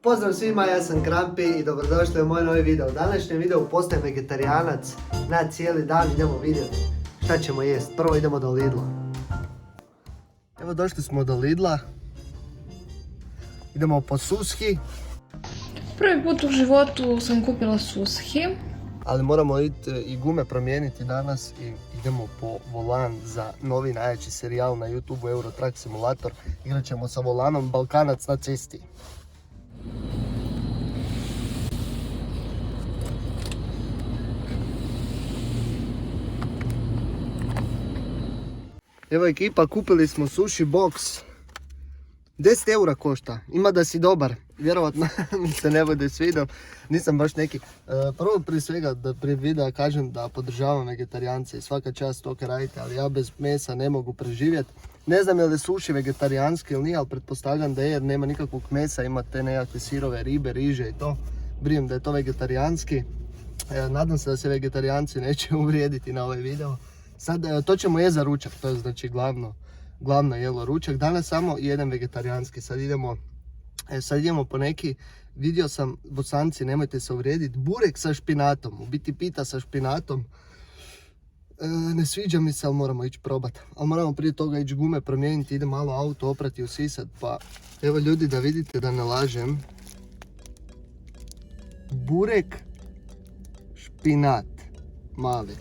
Pozdrav svima, ja sam Krampi i dobrodošli u moj novi video. U današnjem videu postajem vegetarijanac na cijeli dan, idemo vidjeti šta ćemo jest. Prvo idemo do Lidla. Evo došli smo do Lidla. Idemo po sushi. Prvi put u životu sam kupila sushi. Ali moramo i gume promijeniti danas i idemo po volan za novi najjači serijal na YouTube Euro Truck Simulator. Igrat ćemo sa volanom Balkanac na cesti. Evo ekipa, kupili smo sushi box. 10 eura košta, ima da si dobar, vjerovatno mi se ne bude svidio, nisam baš neki. Prvo prije svega da prije videa kažem da podržavam vegetarijance i svaka čast to kad radite, ali ja bez mesa ne mogu preživjeti. Ne znam je li sushi vegetarijanski ili nije, ali pretpostavljam da je jer nema nikakvog mesa, ima te nekakve sirove, ribe, riže i to. Brinem da je to vegetarijanski. Nadam se da se vegetarijanci neće uvrijediti na ovaj video. Sad, to ćemo je za ručak, to je znači glavno jelo ručak. Danas samo jedan vegetarijanski, sad idemo po neki, vidio sam, Bosanci, nemojte se uvrijediti, burek sa špinatom, u biti pita sa špinatom. Ne sviđa mi se, ali moramo ići probati. Ali moramo prije toga ići gume promijeniti, ide malo auto oprati, usisat, pa evo ljudi da vidite da ne lažem. Burek, špinat, mali.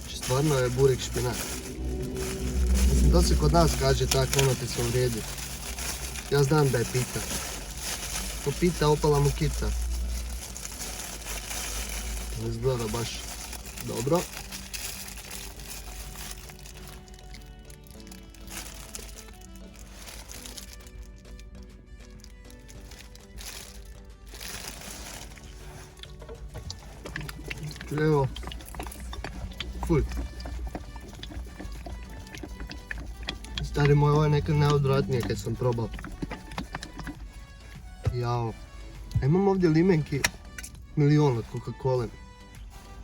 Stvarno je burek špinat. Mislim, to se kod nas kaže tako, nemojte se uvrijediti. Ja znam da je pita. Ko pita, opala mu kica. Ne izgleda baš dobro. Evo. Fuj. Stari moj, ovo je nekad najodvratnije kad sam probao. Jao. A imam ovdje limenki milion od Coca-Cola.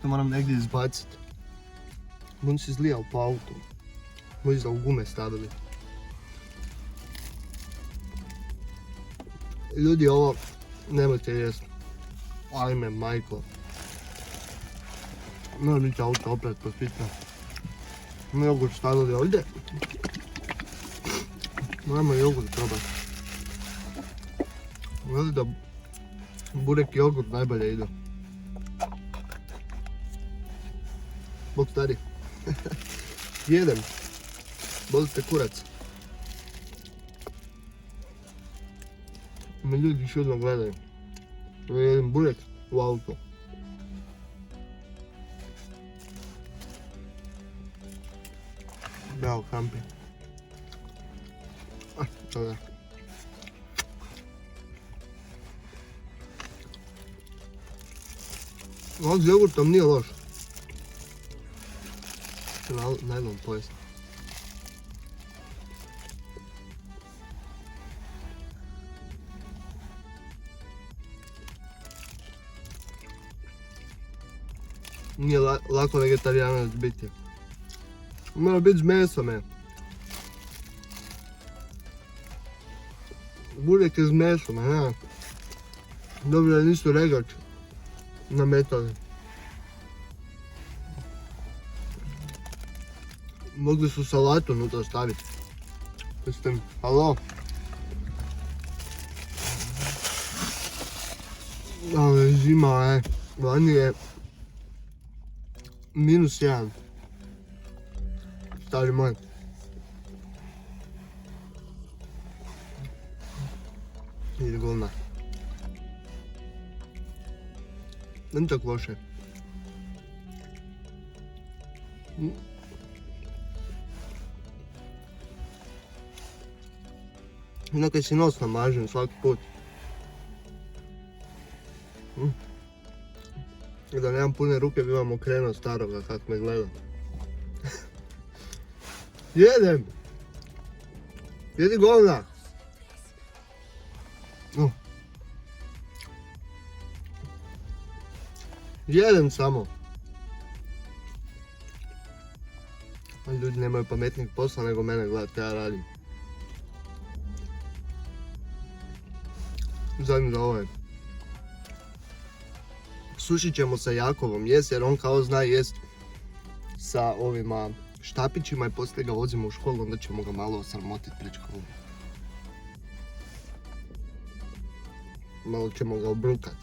To moram negdje izbaciti. On se izlijao po autu. Možda u gume stavili. Ljudi, ovo nemojte jesti. Ajme, majko. Moram ići auto opet pospitno. Jogurt stavili ovdje. Moramo jogurt probati. Veli da burek i jogurt najbolje ide. Bog stari. Jedem. Bolite kurac. Me ljudi čudno gledaju. Jedem burek u auto. Bravo, Krampi. To da. Ovo s jogurtom nije loš. Najlon pojesti. Nije lako vegetarijanac biti. Mora biti s mesom, Burek je s mesom, ne. Dobro da nisu regač nametali. Mogli su salatu unutra staviti. Mislim, halo. Ali zima, vani je -1. Stari moj. Ide govna. Nije tako loše. Nekaj si nos namažem svaki put. I da nemam pune ruke bi vam okrenuo staroga kak me gleda. Jedem! Jedi govna! Jedem samo. Ljudi nemaju pametnijeg posla nego mene gledati, ja radim. Zajedno za ovaj. Suši ćemo sa Jakovom jest jer on kao zna jest sa ovima štapićima i poslije ga vozimo u školu, onda ćemo ga malo osramotiti pred školom. Malo ćemo ga obrukati.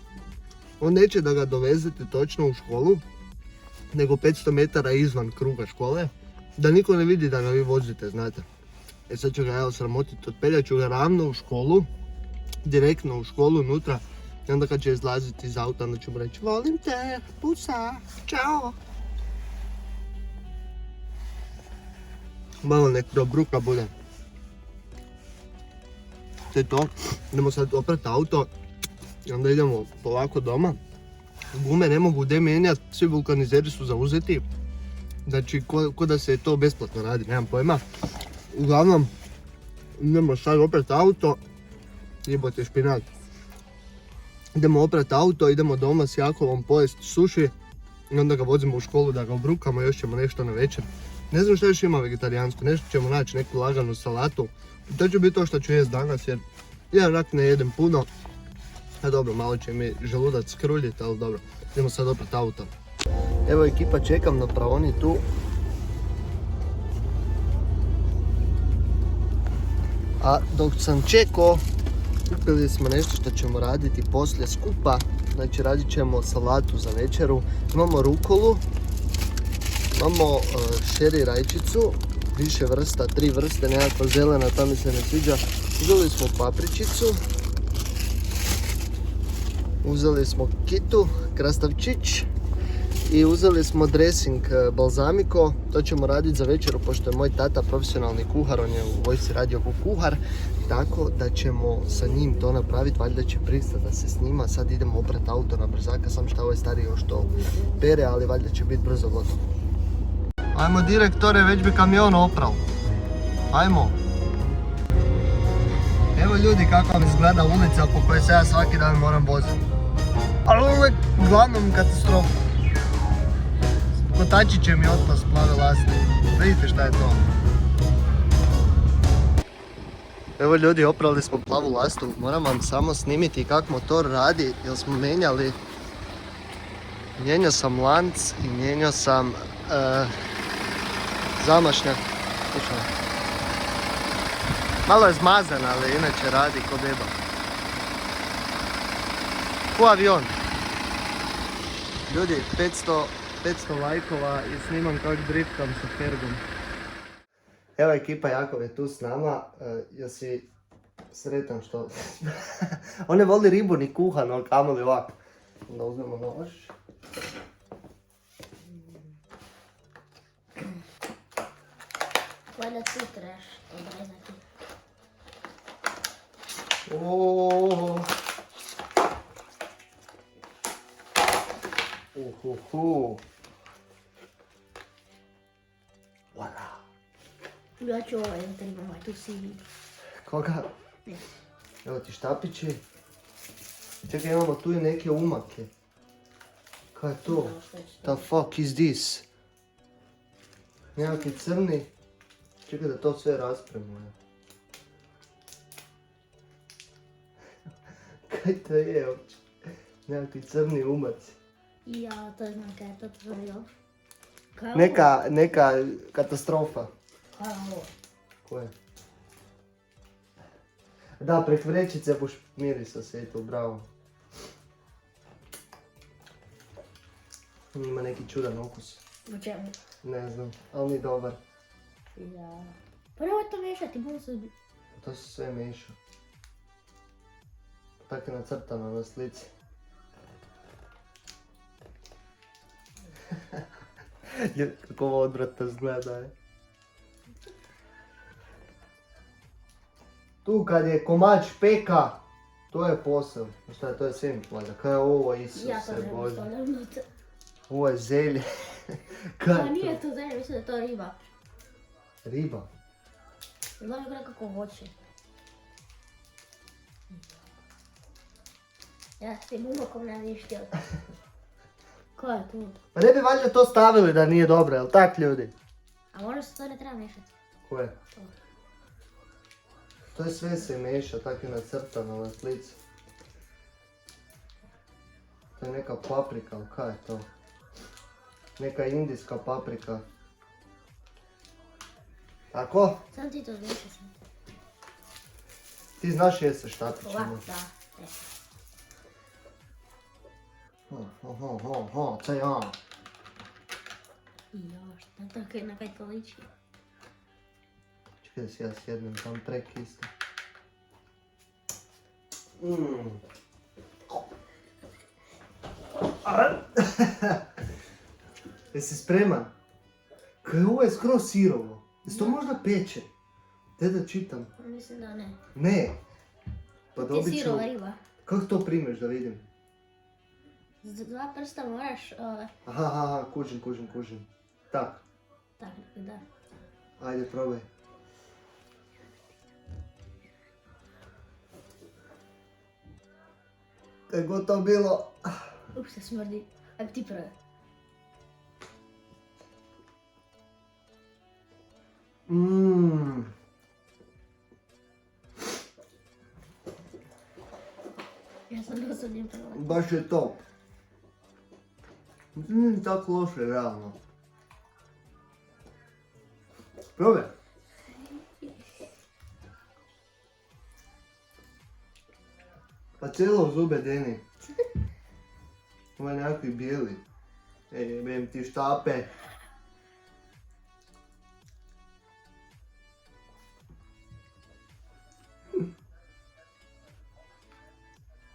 On neće da ga dovezete točno u školu, nego 500 metara izvan kruga škole, da niko ne vidi da ga vi vozite, znate. E sad ću ga ja osramotiti, otpeljat ću ga ravno u školu, direktno u školu unutra, i onda kad će izlaziti iz auta, onda ću mu reći volim te, pusa, čao. Malo nek do bruka bude. To je to, idemo sad oprati auto i onda idemo polako doma. Gume ne mogu gdje mijenjati, svi vulkanizeri su zauzeti. Znači, ko da se to besplatno radi, nemam pojma. Uglavnom, idemo sad oprati auto, jebote špinat. Idemo oprati auto, idemo doma s Jakovom pojesti suši i onda ga vozimo u školu da ga obrukamo, još ćemo nešto na večer. Ne znam što još ima vegetarijansko, nešto ćemo naći, neku laganu salatu. To će biti to što ću jest danas jer ja onak ne jedem puno. A dobro, malo će mi želudac skruljiti, ali dobro. Idemo sad oprati auto. Evo ekipa, čekam na praoni tu. A dok sam čekao, kupili smo nešto što ćemo raditi poslije skupa. Znači radit ćemo salatu za večeru. Imamo rukolu, imamo šeri rajčicu, više vrsta, 3 vrste, nekakva zelena, ta mi se ne sviđa. Uzeli smo papričicu, uzeli smo kitu, krastavčić i uzeli smo dressing balzamiko. To ćemo raditi za večeru pošto je moj tata profesionalni kuhar, on je u vojsci radio kao kuhar. Tako da ćemo sa njim to napraviti, valjda će pristati da se snima. Sad idemo oprati auto na brzaka, sam šta ovaj stariji još to pere, ali valjda će biti brzo gotovo. Ajmo direktore, već bi kamion opral. Ajmo. Evo ljudi kako vam izgleda ulica po kojoj se ja svaki dan moram voziti. Ali uvijek uglavnom katastrofa. Kotači će mi otpast plave lasne. Vidite šta je to. Evo ljudi, oprali smo plavu lastu. Moram vam samo snimiti kako motor radi jer smo mijenjali. Mijenjao sam lanc i mijenjao sam zamašnjak. Malo je zmazan, ali inače radi ko beba. Ko avion. Ljudi, 500 lajkova i snimam kako driftam sa Fergom. Evo ekipa, Jakov je tu s nama. Jesi sretan što... On ne voli ribu ni kuhano, ali kamoli ovako. Onda uzmemo nož. Valjda tu trebaš odrezati. Oooo. Uhuhu. Voila. Ja ću ovaj da trebam ovaj tu sivi. Koga? Evo ti štapići. Čekaj, imamo tu i neke umake. Kaj je to? The fuck is this? Nekakvi crni. Čekaj da to sve raspremo. Kaj to je uopće? Nekakvi crni umaci. Ja, to znam kaj je to tvorio. Neka katastrofa. Kaj je ovo? Koje? Da, prek vrećice boš mirisa sjetio, bravo. Ima neki čudan okus. Po čemu? Ne znam, ali ni dobar. Ja. Pa nemoj to mešati, budu se... To se sve meša. Tako je nacrtano na slici. Kako ovo odvratno izgleda je. Tu kad je komad špeka, to je posao. Šta je, to je semić valjda. Kaj je ovo, Isuse Ja to ne Bože. stavljam unutra. Ovo je zelje. Kaj Pa je nije to? to zelje, mislim da je to riba. Riba. Znam je kako voće. Ja s tim umakom ne vidim htio. Ko je tu? Pa ne bi valjda to stavili da nije dobro, jel tak ljudi? A možda se to ne treba mešati. Ko je? To je sve se meša, tako je nacrtano na slici. To je neka paprika, ali kaj je to? Neka indijska paprika. Tako? Sam ti to zmišljao sam. Ti znaš jesti sa štapićima. Ovako, da. Co ja? I još, da tako je na kaj to liči. Čekaj da si ja sjednem tam prek isto. Jesi spreman? Kaj ovo je skroz sirovo. Jesi to možda peče? Te da čitam. Mislim da ne. Ne. Pa Ti dobit ću... sirova riba. Kako to primeš da vidim? S dva prsta moraš, Aha, kužim. Tak, tako da. ajde probaj. Kaj je gotovo bilo? Se smrdi. Ajde ti prvi. Ja sam dosadnjem prvo. Baš je top. Nije tako loše, realno. Probaj. Pa cijelo u zube deni. Ovo je nekakvi bijeli. Jebem ti štape.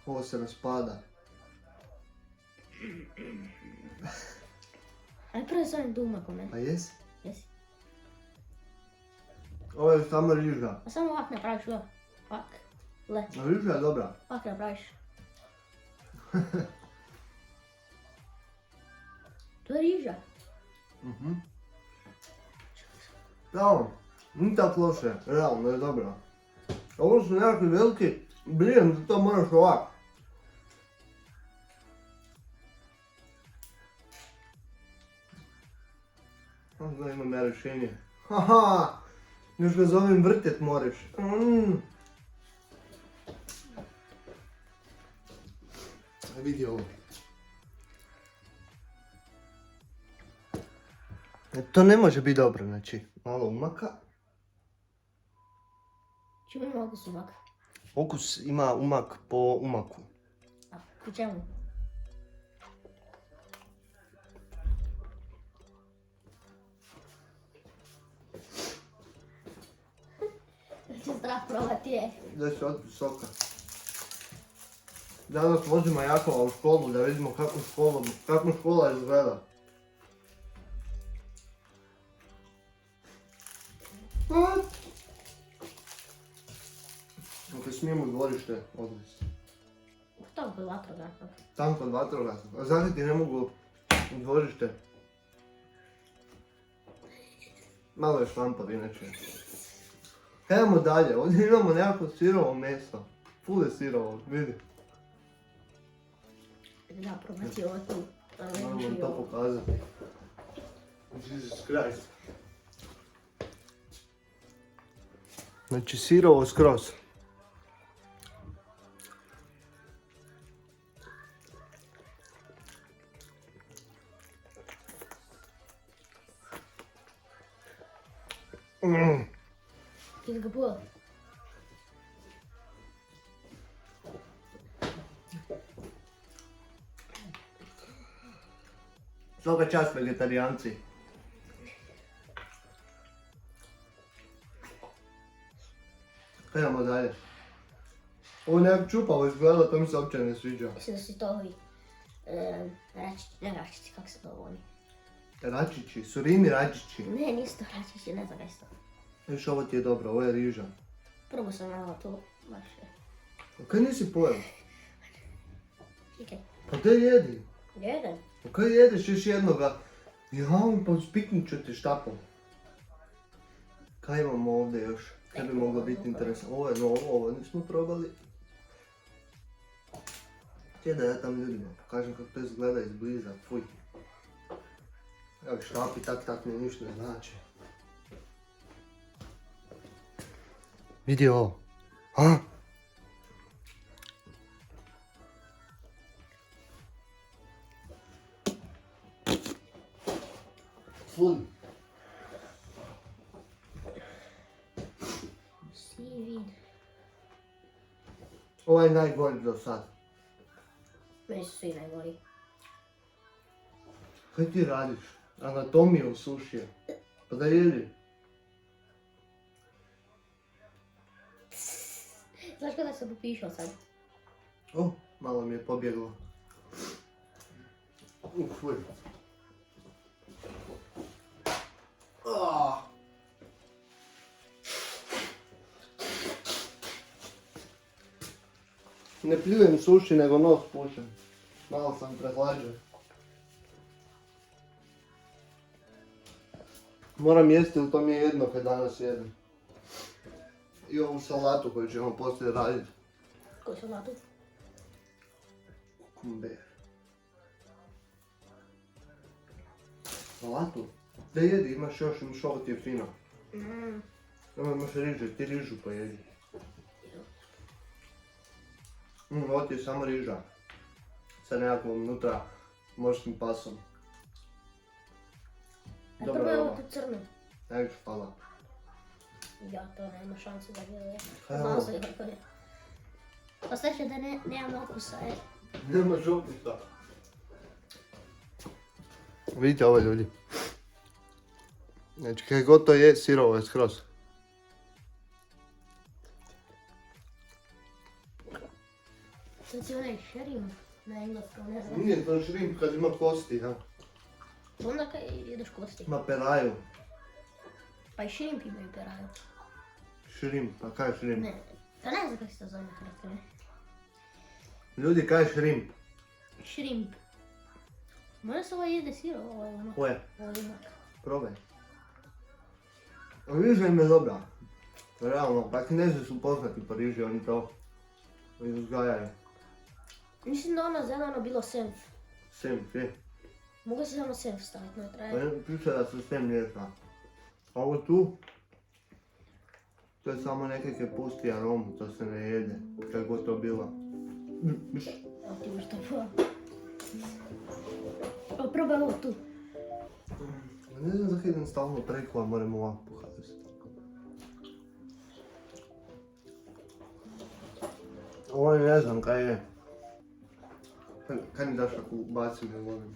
Ovo se raspada. Ajde prvo s ovim dumakom, ne? Pa jesi? Jesi. Ovo je samo riža. A samo ovak napraviš ovo. Ovak. Le. A riža je dobra. Ovak napraviš. To je riža. Realno, nije tako loše, realno je dobro. Ovo su nekakvi veliki blijem da to moraš ovak. Da imam ja rješenje. Haha, još ga zovem vrtet moraš. Vidi ovo. To ne može biti dobro, znači, malo umaka. Čemu ima okus umaka? Okus ima umak po umaku. A, po čemu? Da će strah probati je. Da se otpi soka. Danas vozimo Jakova u školu da vidimo kako škola izgleda. Ako smijemo u dvorište, odvesti. To kod vatrogasnog. Tam kod vatrogasnog. A zašto ti ne mogu u dvorište? Malo je šlampav inače. Idemo dalje, ovdje imamo nekako sirovo meso. Ful je sirovo, vidi. Da, probati ovo tu. Moram vam to pokazati. Jesus Christ. Znači sirovo skroz. Ti ga pula. Svaka čast vegetarijanci. Idemo dalje. Ovo nekak čupavo izgleda, to mi se uopće ne sviđa. Mislim da su to ovi račići, kako se to voli. Račići, surimi račići. Ne, nisu to račići, ne znam kaj su to. Viš, ovo ti je dobro, ovo je riža. Probao sam malo to, baš je. A kaj nisi pojel? Čekaj, Pa te jedi. jedan. Pa kaj jedeš još jednoga? Jao, pa spiknut ću te štapom. Kaj imamo ovdje još? Kaj bi moglo biti interesantno? Ovo je novo, ovo nismo probali. Htje da ja tam ljudima pokažem kako to izgleda izbliza, fuj. Evo štapi, tak mi ništa ne znači. Vidi ovo. A? Full. Seaweed. Ovaj je najgori do sad. Meni su svi najgori. Kaj ti radiš? Anatomiju sušija. Pa da jedi. Znaš kada sam popišao sad? O, malo mi je pobjeglo. Fuj. Ne pljujem suši, nego nos pušem. Malo sam prehlađen. Moram jesti, ili to mi je jedno kad danas jedem. I ovu salatu koju ćemo poslije raditi. Koju salatu? Kumber. Salatu? Da jedi, imaš još, imaš ovo ti je fino. Imaš riže, ti rižu pojedi. Ovo ti je samo riža. Sa nekakvom unutra morskim pasom. A prvo je ovo tu crno. Najviše hvala. Ja, to nema šanse da gledaj. Evo. Znao sam kako je. Ostaće da nemam okusa, Nemaš okusa. Vidite ovo ljudi. Znači kaj god to je, sirovo je skroz. To si onaj šerim na engleskom, ne znam. Nije to šrimp kad ima kosti, ja. Onda kaj jedeš kosti. Ima peraju. Pa i šrimp imaju peraju. Šrimp, pa kaj je šrimp? Ne, pa ne znam kako se to zove na hrvatskom, ne? Ljudi, kaj je šrimp? Šrimp. Možda se ovo jede sirovo, ovo je ono. Koje? Ovo je imak. Probaj. A riža im je dobra. Realno, pa Kinezi su poznati po riži, oni to uzgajaju. Mislim da ono zeleno bilo senf. Senf, je. Mogu se samo senf staviti na Pa traje. ne piše da se sem mlijeka. A ovo tu, to je samo nekakve pusti aromu, to se ne jede, kako god to bilo. Evo ti možda to. Evo probaj ovo tu. Ne znam zakaj idem stalno preko, a moram ovako pohazati. Ovo ne znam kaj je. Kaj mi daš ako bacim ne volim?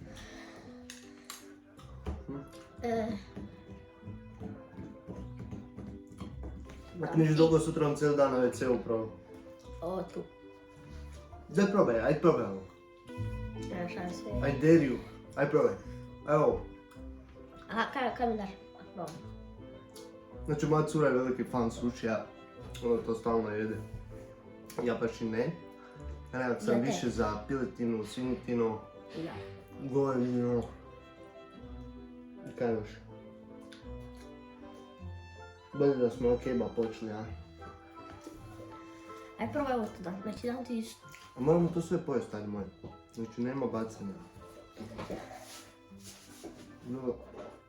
Ako niš dugo sutra vam cijeli dan na WC-u probam. Ovo tu. Daj probaj, aj probaj ovo. Nema šanse. I dare you. Aj probaj. Evo. Aha, kaj mi daš? Probam. Znači moja cura je veliki fan sušija. Ona to stalno jede. Ja baš i ne. Ja nekak sam Ja te. više za piletinu, svinjetinu, Ja. govedinu. I kaj još? Bolje da smo na kebab počeli, a? Aj probaj ovo tu da. Znači dam ti isto. A moramo to sve pojesti, ajde moj. Znači nema bacanja. No,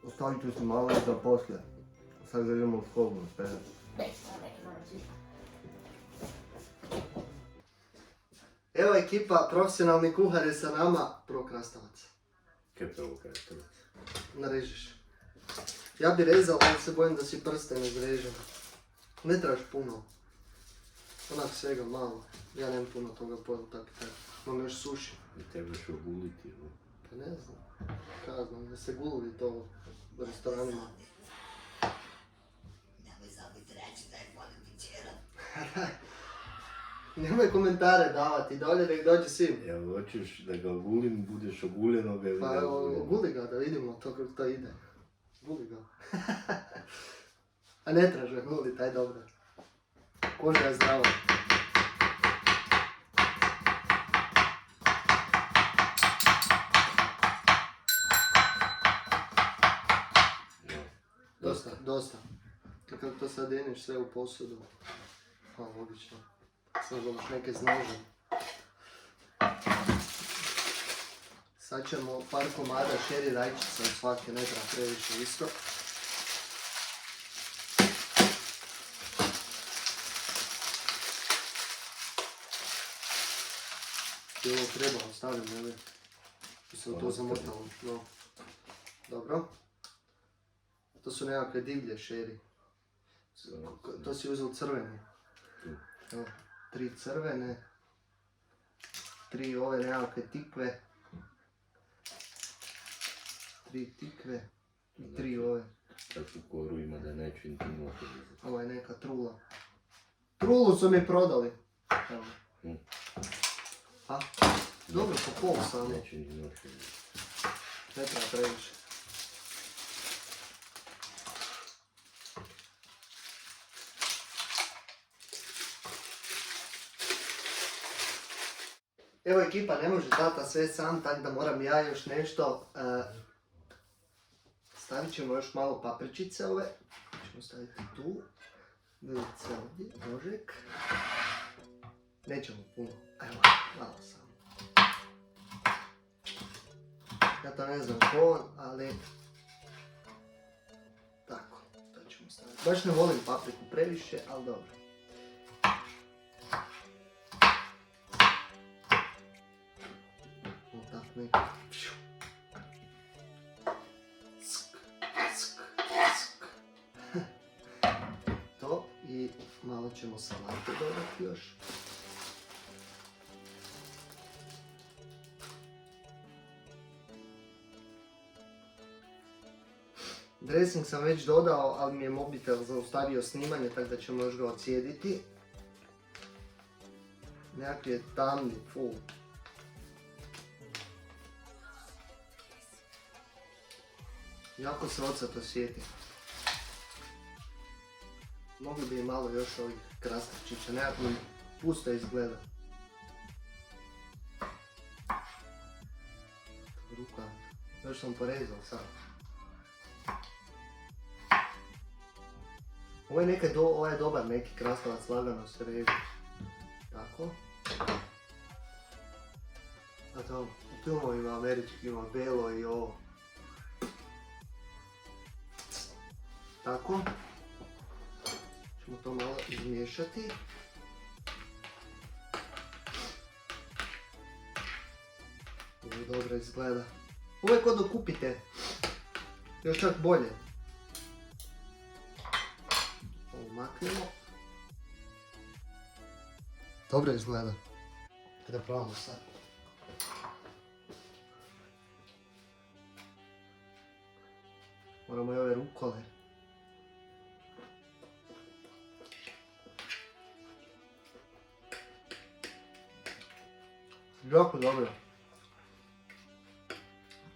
ostavit ću si malo za poslije. Sad ga idemo u školu na sve. Evo ekipa, profesionalni kuhar je sa nama, prokrastavac. Kaj prokrastavac? Narežiš. Ja bi rezao, ali se bojim da si prste ne zrežem. Ne trebaš puno. Onak svega malo. Ja nemam puno toga pojel, tako i tako. Imam još suši. I trebaš oguliti, no? Pa ne znam. Kaj znam, da se gulili to u restoranima. Nemoj zabiti reći da je volim večera. Nemoj komentare davati, dolje nek dođe svim. Jel hoćeš da ga ogulim, budeš oguljenoga ili Pa ne oguljenog? guli ga da vidimo to kako to ide. Guli ga. A ne trebaš ga gulit, aj dobro. Koža je zdrava. Dosta. Kako to sad jeniš sve u posudu. Pa logično. Sad dobiš neke s nožem. Sad ćemo par komada šeri rajčica od svake, ne treba previše isto. I ovo treba ostavim, ne bi se to zamotalo. No. Dobro. To su nekakve divlje šeri. To si uzeo crvene. Evo, 3 crvene. 3 ove nekakve tikve. 3 tikve. I 3 ove. Takvu koru ima da neću intimno. Ovo je neka trula. Trulu su mi prodali. Evo. A? Dobro, po pol samo. Neću ni noći. Ne treba previše. Evo ekipa, ne može tata sve sam, tako da moram ja još nešto. Stavit ćemo još malo papričice ove. Ćemo staviti tu. Vilice ovdje, nožek. Nećemo puno, evo, malo samo. Ja to ne znam ko, ali... Tako, to ćemo staviti. Baš ne volim papriku previše, ali dobro. Tak neko. Ck, ck, ck. To i malo ćemo salate dodati još. Dressing sam već dodao, ali mi je mobitel zaustavio snimanje, tako da ćemo još ga ocijediti. Nekakvi je tamni, full. Jako se ocet osjeti. Mogli bi malo još ovih krastavčića, nekako mi pusto izgleda. Ruka, još sam porezao sad. Ovo je dobar neki krastavac, lagano se reže. Tako. A tamo, u filmovima američkima belo i ovo. Tako. Ćemo to malo izmiješati. Ovo dobro izgleda. Uvijek dok kupite. Još čak bolje. Ovo maknemo. Dobro izgleda. Kada probamo sad. Moramo i ove rukole. Jako dobro.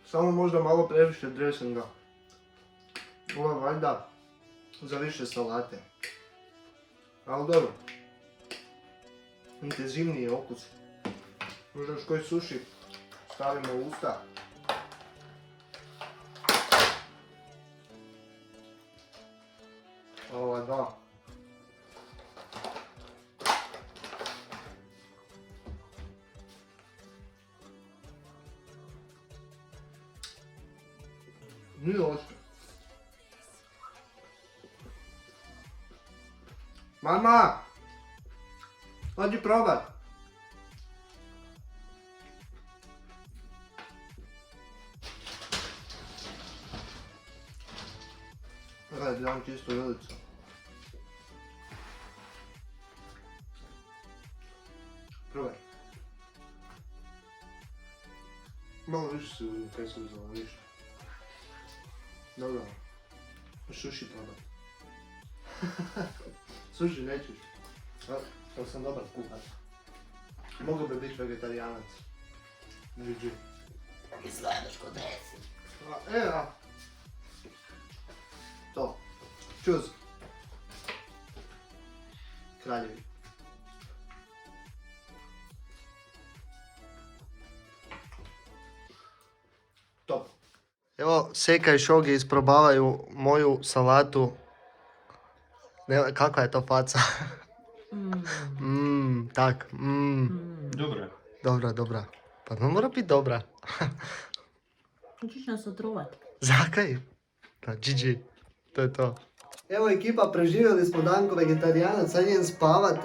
Samo možda malo previše dressinga. Ovo je valjda za više salate. Ali dobro. Intenzivniji okus. Možda još koji suši stavimo u usta. Ovo da. Nije loše. Mama! Hođi probat. Gledaj, dam čisto vilicu. Probaj. Malo više si uzim, kaj se uzela više. Dobro. Suši probaj. Suši nećeš. Ali sam dobar kuhar. Mogu bi biti vegetarijanac. GG. Izgledaš ko desi. To. Čuz. Kraljevi. Top. Evo, Seka i Šogi isprobavaju moju salatu. Ne, kakva je to faca? Tak. Dobro. Dobra. Pa ne mora biti dobra. Hoćeš nas otrovat? Zakaj? Da, GG. To je to. Evo ekipa, preživjeli smo danko vegetarijanac, sad idem spavat,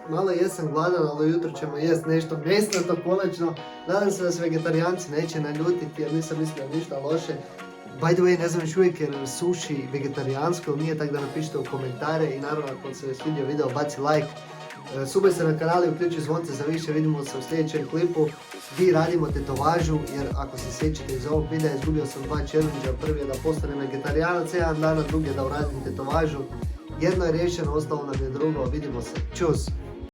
malo jesam gladan, ali ujutro ćemo jest nešto mesnato konačno. Nadam se da se vegetarijanci neće naljutiti jer nisam mislio ništa loše. By the way, ne znam još uvijek jer sushi vegetarijansko ili nije, tako da napišite u komentare i naravno ako se svidio video baci like. Subaj se na kanal i uključi zvonce za više, vidimo se u sljedećem klipu gdje radimo tetovažu, jer ako se sjećate iz ovog videa izgubio sam 2 challenge, prvi je da postanem vegetarijanac 1 dan, drugi je da uradim tetovažu. Jedno je riješeno, ostalo nam je drugo, vidimo se, čus!